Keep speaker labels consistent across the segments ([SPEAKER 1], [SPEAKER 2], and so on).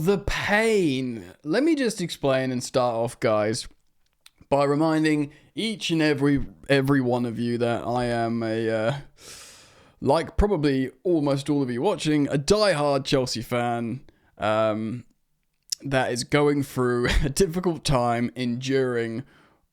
[SPEAKER 1] the pain. Let me just explain and start off, guys, by reminding each and every one of you that I am like probably almost all of you watching, a diehard Chelsea fan that is going through a difficult time enduring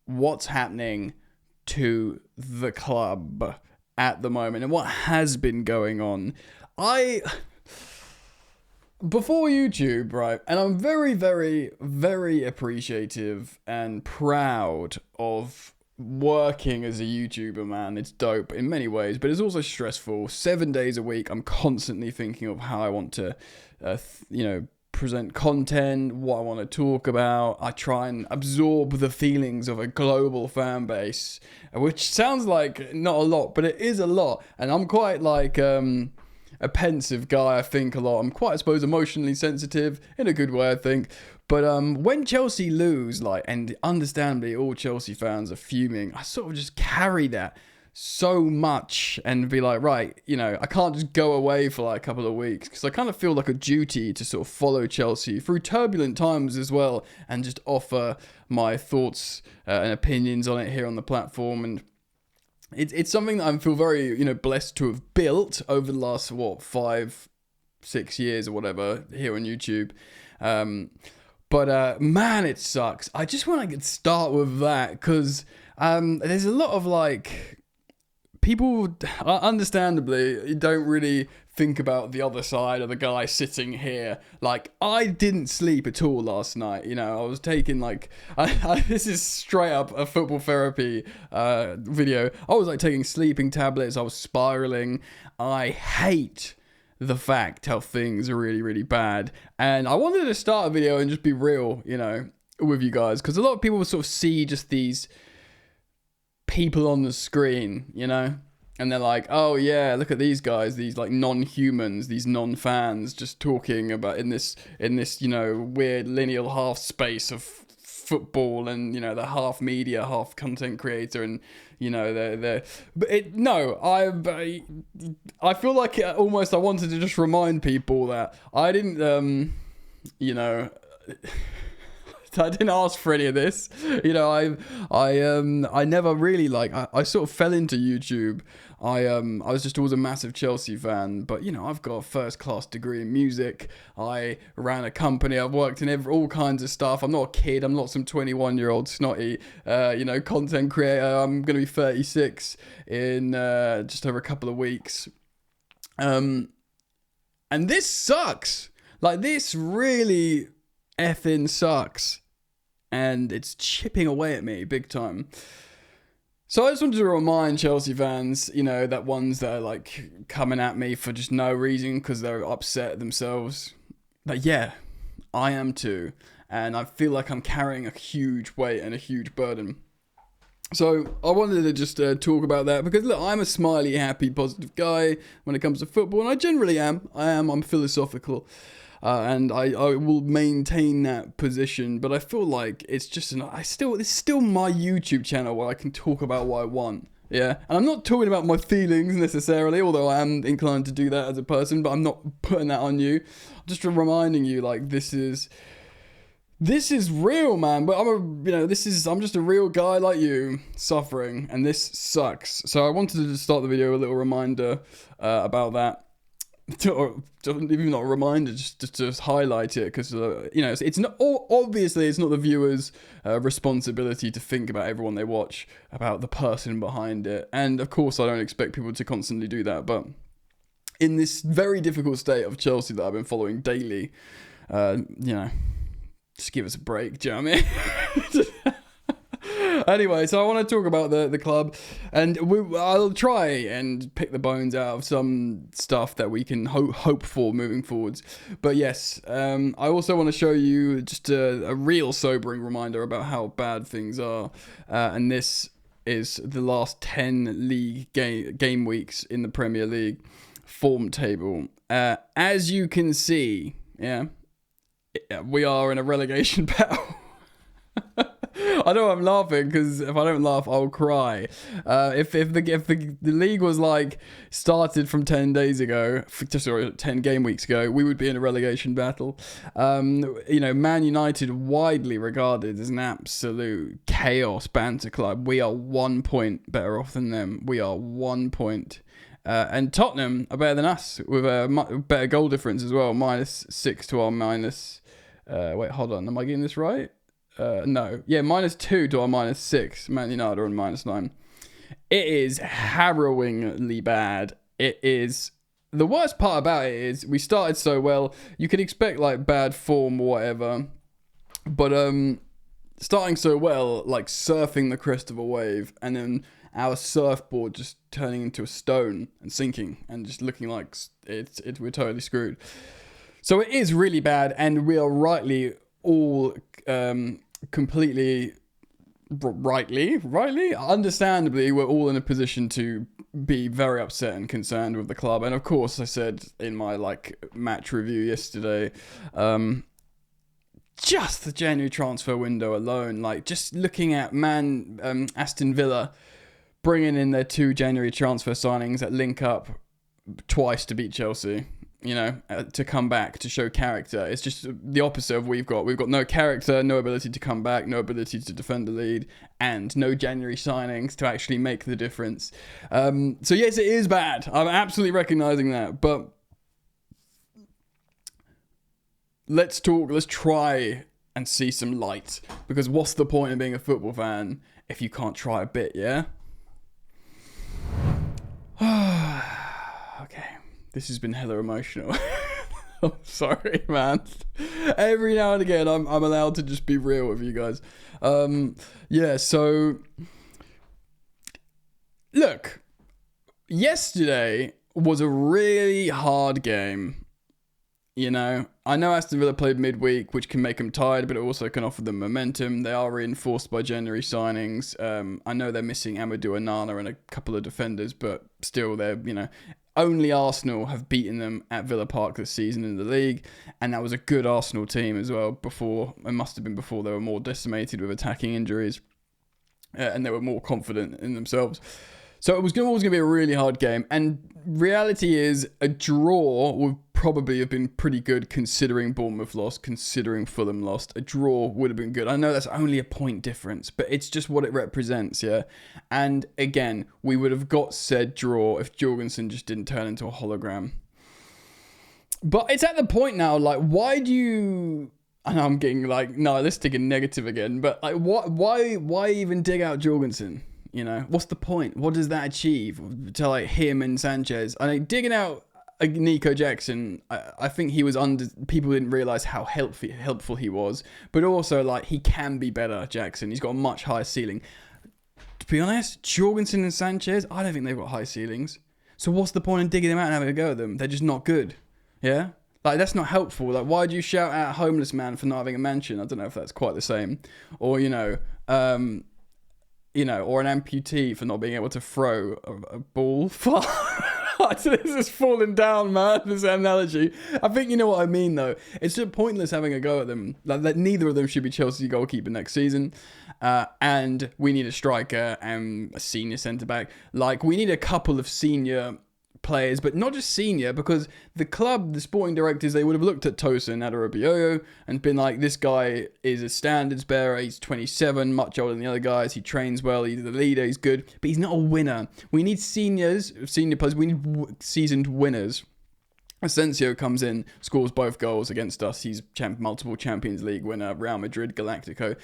[SPEAKER 1] what's happening to the club at the moment and what has been going on. Before YouTube, right, and I'm very, very, very appreciative and proud of working as a YouTuber, man. It's dope in many ways, but it's also stressful. 7 days a week, I'm constantly thinking of how I want to, present content, what I want to talk about. I try and absorb the feelings of a global fan base, which sounds like not a lot, but it is a lot. And I'm quite like a pensive guy, I think, a lot. I'm quite, I suppose, emotionally sensitive in a good way, I think. But when Chelsea lose, and understandably all Chelsea fans are fuming, I sort of just carry that so much and be like, right, I can't just go away for a couple of weeks, because I kind of feel like a duty to sort of follow Chelsea through turbulent times as well and just offer my thoughts and opinions on it here on the platform. And it's something that I feel very, blessed to have built over the last, 5-6 years or whatever here on YouTube. But man, it sucks. I just want to start with that because there's a lot of people, understandably, don't really think about the other side of the guy sitting here. I didn't sleep at all last night. I was taking this is straight up a football therapy video. I was taking sleeping tablets. I was spiraling. I hate the fact how things are really, really bad. And I wanted to start a video and just be real, with you guys. Because a lot of people will sort of see just these people on the screen, and they're like, oh yeah, look at these guys, these non-humans, these non-fans just talking about in this weird lineal half space of football, and they're half media, half content creator, and they're I feel like almost I wanted to just remind people that I didn't I didn't ask for any of this. I never really I sort of fell into YouTube. I was just always a massive Chelsea fan, but I've got a first class degree in music. I ran a company. I've worked in all kinds of stuff. I'm not a kid. I'm not some 21-year-old snotty, content creator. I'm gonna be 36 in just over a couple of weeks. And this sucks. This really effing sucks. And it's chipping away at me big time. So I just wanted to remind Chelsea fans, that ones that are coming at me for just no reason because they're upset themselves, that yeah, I am too. And I feel like I'm carrying a huge weight and a huge burden. So I wanted to just talk about that because look, I'm a smiley, happy, positive guy when it comes to football, and I generally am. I'm philosophical. And I will maintain that position, but I feel like it's just it's still my YouTube channel where I can talk about what I want. Yeah, and I'm not talking about my feelings necessarily, although I am inclined to do that as a person, but I'm not putting that on you. I'm just reminding you, this is real, man. But I'm just a real guy like you, suffering, and this sucks. So I wanted to just start the video with a little reminder about that. Or even not a reminder, just to highlight it, because it's not obviously it's not the viewers' responsibility to think about everyone they watch, about the person behind it, and of course I don't expect people to constantly do that. But in this very difficult state of Chelsea that I've been following daily, just give us a break. Do you know what I mean? Anyway, so I want to talk about the club, and I'll try and pick the bones out of some stuff that we can hope for moving forwards. But yes, I also want to show you just a real sobering reminder about how bad things are, and this is the last 10 league game weeks in the Premier League form table. As you can see, we are in a relegation battle. I know I'm laughing because if I don't laugh, I'll cry. If the league was like started from 10 days ago, just 10 game weeks ago, we would be in a relegation battle. Man United, widely regarded as an absolute chaos banter club. We are 1 point better off than them. We are 1 point. And Tottenham are better than us with a better goal difference as well. -6 to our minus. Wait, hold on. Am I getting this right? No. Yeah, -2 to our -6. Man United are on -9. It is harrowingly bad. It is. The worst part about it is we started so well. You could expect like bad form or whatever. But starting so well, like surfing the crest of a wave, and then our surfboard just turning into a stone and sinking and just looking like we're totally screwed. So it is really bad, and we are rightly all completely understandably, we're all in a position to be very upset and concerned with the club. And of course, I said in my like match review yesterday, just the January transfer window alone, like just looking at Aston Villa bringing in their 2 January transfer signings that link up twice to beat Chelsea, to come back, to show character. It's just the opposite of we've got. We've got no character, no ability to come back, no ability to defend the lead, and no January signings to actually make the difference. So yes, it is bad. I'm absolutely recognizing that. But let's try and see some light. Because what's the point of being a football fan if you can't try a bit, yeah? Okay, this has been hella emotional. I'm sorry, man. Every now and again, I'm allowed to just be real with you guys. So look, yesterday was a really hard game. I know Aston Villa played midweek, which can make them tired, but it also can offer them momentum. They are reinforced by January signings. I know they're missing Amadou Onana and a couple of defenders, but still, they're, only Arsenal have beaten them at Villa Park this season in the league, and that was a good Arsenal team as well before. It must have been before they were more decimated with attacking injuries, and they were more confident in themselves. So it was always going to be a really hard game. And reality is a draw would probably have been pretty good considering Bournemouth lost, considering Fulham lost. A draw would have been good. I know that's only a point difference, but it's just what it represents, yeah? And again, we would have got said draw if Jorgensen just didn't turn into a hologram. But it's at the point now, like, why do you... I know I'm getting like, no, let's dig a negative again. But like, why even dig out Jorgensen? What's the point? What does that achieve to like him and Sanchez? I mean, digging out Nico Jackson, I think he was people didn't realise how helpful he was. But also, like, he can be better, Jackson. He's got a much higher ceiling. To be honest, Jorgensen and Sanchez, I don't think they've got high ceilings. So what's the point in digging them out and having a go at them? They're just not good. Yeah? Like, that's not helpful. Like, why do you shout at a homeless man for not having a mansion? I don't know if that's quite the same. Or, or an amputee for not being able to throw a ball far. This is falling down, man, this analogy. I think you know what I mean, though. It's just pointless having a go at them. Like, neither of them should be Chelsea goalkeeper next season. And we need a striker and a senior centre-back. Like, we need a couple of senior players, but not just senior, because the club, the sporting directors, they would have looked at Tosin Adarabioyo and been like, this guy is a standards bearer, he's 27, much older than the other guys, he trains well, he's the leader, he's good, but he's not a winner. We need senior players, we need seasoned winners. Asensio comes in, scores both goals against us, he's multiple Champions League winner, Real Madrid, Galactico.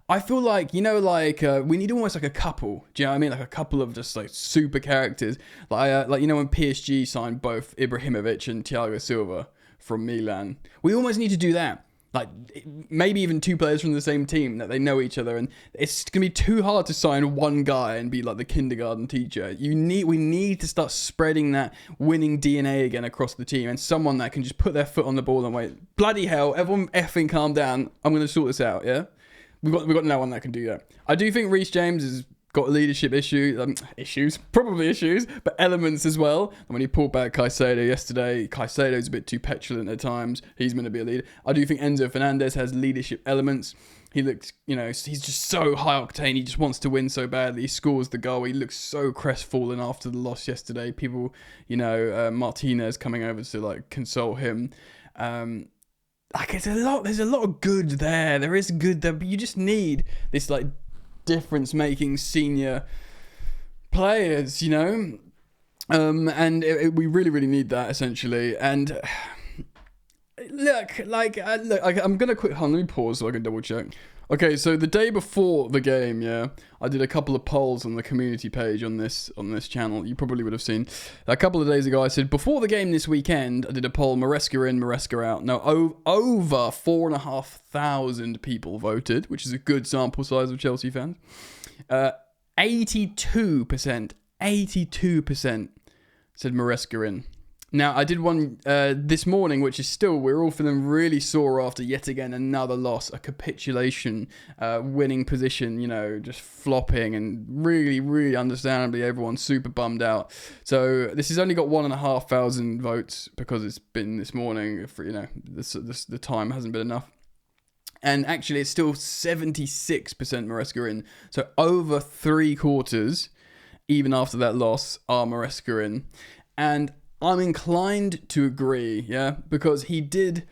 [SPEAKER 1] I feel like, we need almost like a couple. Do you know what I mean? Like a couple of just like super characters. Like when PSG signed both Ibrahimovic and Thiago Silva from Milan. We almost need to do that. Like maybe even 2 players from the same team that they know each other. And it's going to be too hard to sign one guy and be like the kindergarten teacher. We need to start spreading that winning DNA again across the team. And someone that can just put their foot on the ball and wait, bloody hell, everyone effing calm down. I'm going to sort this out, yeah? We've got no one that can do that. I do think Reece James is got leadership probably issues, but elements as well. And when he pulled back Caicedo yesterday, Caicedo's a bit too petulant at times. He's going to be a leader. I do think Enzo Fernandez has leadership elements. He looks, he's just so high octane. He just wants to win so badly. He scores the goal. He looks so crestfallen after the loss yesterday. People, Martinez coming over to like console him. There's a lot of good there. There is good there, but you just need this like difference-making senior players, and we really, really need that essentially. And look, I'm gonna quick. Let me pause so I can double check. Okay, so the day before the game, I did a couple of polls on the community page on this channel. You probably would have seen. A couple of days ago, I said, before the game this weekend, I did a poll, Maresca in, Maresca out. Now, over 4,500 people voted, which is a good sample size of Chelsea fans. 82% said Maresca in. Now, I did one this morning, which is still, we're all feeling really sore after yet again another loss, a capitulation, winning position, just flopping, and really, really understandably, everyone's super bummed out. So this has only got 1,500 votes because it's been this morning, the time hasn't been enough. And actually, it's still 76% Maresca in. So over 3/4, even after that loss, are Maresca in. And I'm inclined to agree, because he did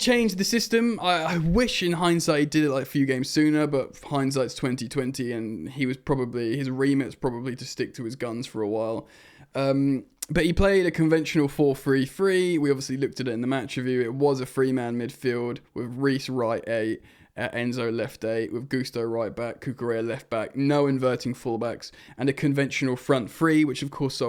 [SPEAKER 1] change the system. I wish in hindsight he did it like a few games sooner, but hindsight's 2020, and his remit's probably to stick to his guns for a while. But he played a conventional 4-3-3. We obviously looked at it in the match review. It was a 3-man midfield with Reece right 8, Enzo left 8, with Gusto right back, Cucurella left back, no inverting fullbacks, and a conventional front 3, which of course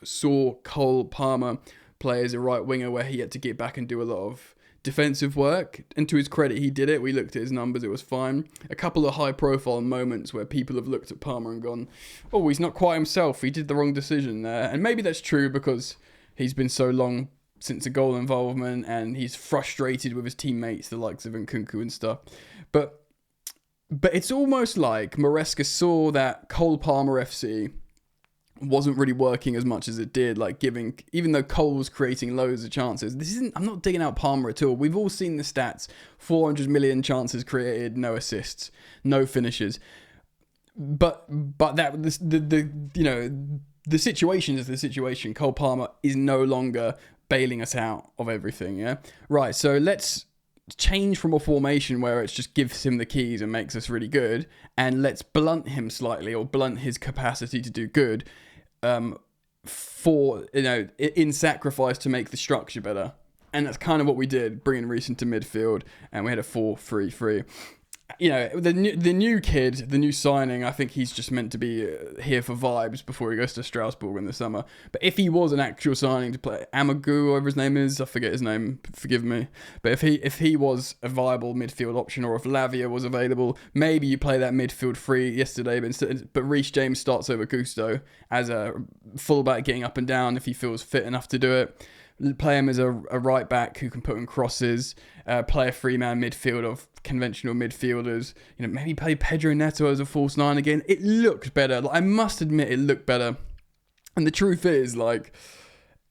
[SPEAKER 1] saw Cole Palmer play as a right winger, where he had to get back and do a lot of defensive work. And to his credit, he did it. We looked at his numbers, it was fine. A couple of high profile moments where people have looked at Palmer and gone, oh, he's not quite himself, he did the wrong decision there. And maybe that's true because he's been so long since a goal involvement, and he's frustrated with his teammates, the likes of Nkunku and stuff. But it's almost like Maresca saw that Cole Palmer FC wasn't really working as much as it did, even though Cole was creating loads of chances. I'm not digging out Palmer at all. We've all seen the stats: 400 million chances created, no assists, no finishes. But that the situation is the situation. Cole Palmer is no longer bailing us out of everything, Right, so let's change from a formation where it just gives him the keys and makes us really good, and let's blunt him slightly, or blunt his capacity to do good, in sacrifice to make the structure better. And that's kind of what we did, bringing Reece into midfield, and we had a 4-3-3. The new kid, the new signing, I think he's just meant to be here for vibes before he goes to Strasbourg in the summer. But if he was an actual signing to play Amagu, whatever his name is, I forget his name, forgive me. But if he was a viable midfield option, or if Lavia was available, maybe you play that midfield 3 yesterday, but Reece James starts over Gusto as a fullback getting up and down if he feels fit enough to do it. Play him as a right back who can put in crosses, play a 3-man midfield of conventional midfielders, maybe play Pedro Neto as a false 9 again. It looked better. I must admit, it looked better. And the truth is,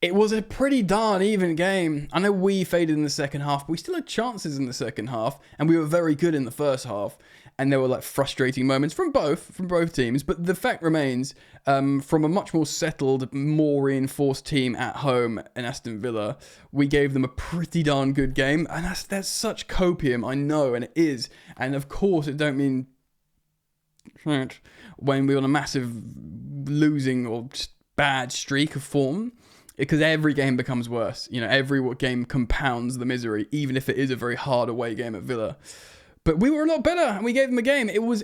[SPEAKER 1] it was a pretty darn even game. I know we faded in the second half, but we still had chances in the second half, and we were very good in the first half. And there were frustrating moments from both teams. But the fact remains, from a much more settled, more reinforced team at home in Aston Villa, we gave them a pretty darn good game. And that's such copium, I know, and it is. And of course, it don't mean when we're on a massive losing or just bad streak of form, because every game becomes worse. Every game compounds the misery, even if it is a very hard away game at Villa. But we were a lot better, and we gave them a game. It was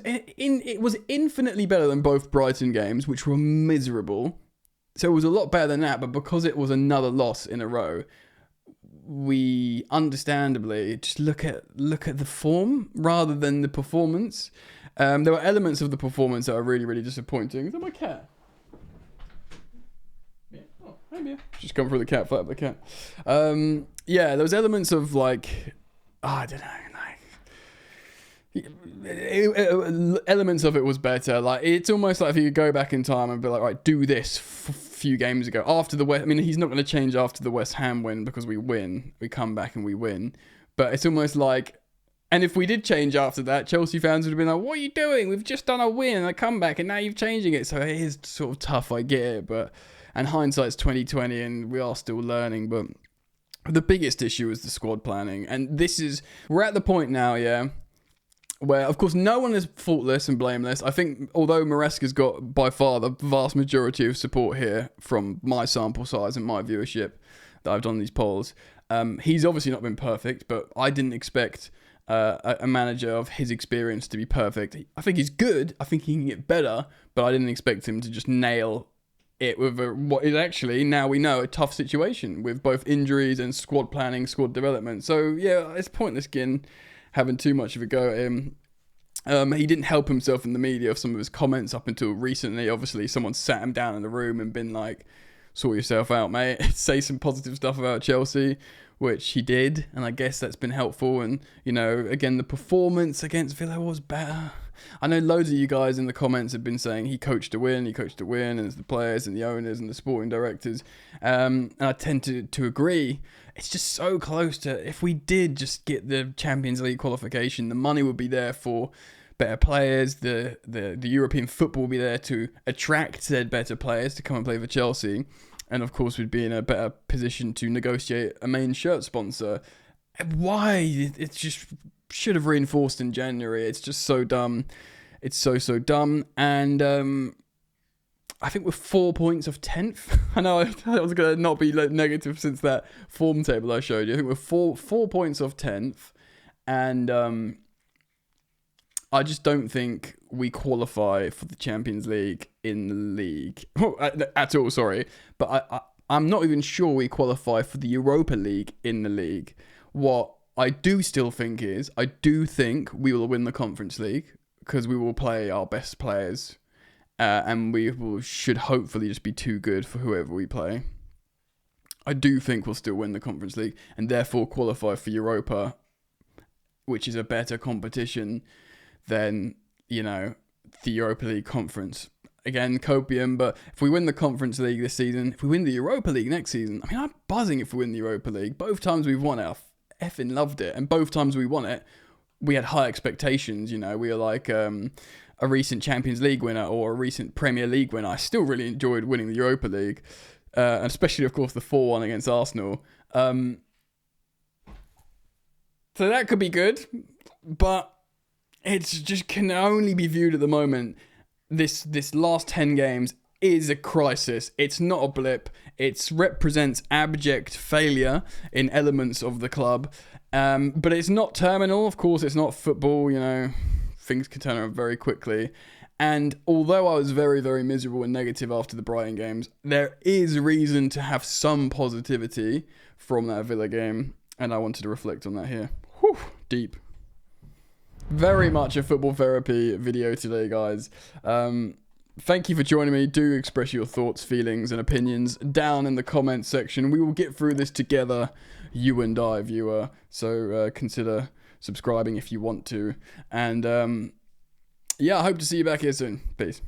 [SPEAKER 1] infinitely better than both Brighton games, which were miserable. So it was a lot better than that, but because it was another loss in a row, we understandably just look at the form rather than the performance. There were elements of the performance that are really, really disappointing. Is that my cat? Yeah. Oh, maybe. Just come through the cat, flat up the cat. There was elements of I don't know. Elements of it was better. Like, it's almost like if you could go back in time and be like, right, do this few games ago after the West. I mean, he's not going to change after the West Ham win because we win. We come back and we win. But it's almost like, and if we did change after that, Chelsea fans would have been like, what are you doing? We've just done a win and a comeback, and now you're changing it. So it is sort of tough. I get it, but and hindsight's 2020, and we are still learning. But the biggest issue is the squad planning, and we're at the point now, yeah, where, of course, no one is faultless and blameless. I think, although Maresca's got by far the vast majority of support here from my sample size and my viewership that I've done these polls, he's obviously not been perfect, but I didn't expect a manager of his experience to be perfect. I think he's good. I think he can get better, but I didn't expect him to just nail it with what is actually, now we know, a tough situation with both injuries and squad planning, squad development. So, yeah, it's pointless having too much of a go at him. He didn't help himself in the media of some of his comments up until recently. Obviously, someone sat him down in the room and been like, sort yourself out, mate. Say some positive stuff about Chelsea, which he did, and I guess that's been helpful. And, you know, again, the performance against Villa was better. I know loads of you guys in the comments have been saying he coached to win, and it's the players and the owners and the sporting directors. And I tend to agree. It's just so close to, if we did just get the Champions League qualification, the money would be there for better players, the European football will be there to attract said better players to come and play for Chelsea. And of course, we'd be in a better position to negotiate a main shirt sponsor. Why? It just should have reinforced in January. It's just so dumb. It's so dumb. And I think we're 4 points off 10th. I know I was going to not be negative since that form table I showed you. I think we're 4 points off 10th. And I just don't think we qualify for the Champions League in the league. At all, sorry. But I'm not even sure we qualify for the Europa League in the league. What I do still think is, I do think we will win the Conference League because we will play our best players. And should hopefully just be too good for whoever we play. I do think we'll still win the Conference League and therefore qualify for Europa, which is a better competition than, you know, the Europa League conference. Again, copium, but if we win the Conference League this season, if we win the Europa League next season, I mean, I'm buzzing if we win the Europa League. Both times we've won it, I effing loved it. And both times we won it, we had high expectations, you know. We were like a recent Champions League winner or a recent Premier League winner. I still really enjoyed winning the Europa League, and especially, of course, the 4-1 against Arsenal. So that could be good, but it's just can only be viewed at the moment. This last 10 games is a crisis. It's not a blip. It represents abject failure in elements of the club. But it's not terminal. Of course, it's not football, you know. Things can turn around very quickly. And although I was very, very miserable and negative after the Brighton games, there is reason to have some positivity from that Villa game. And I wanted to reflect on that here. Whew, deep. Very much a football therapy video today, guys. Thank you for joining me. Do express your thoughts, feelings, and opinions down in the comments section. We will get through this together, you and I, viewer. So consider subscribing if you want to. And yeah, I hope to see you back here soon. Peace.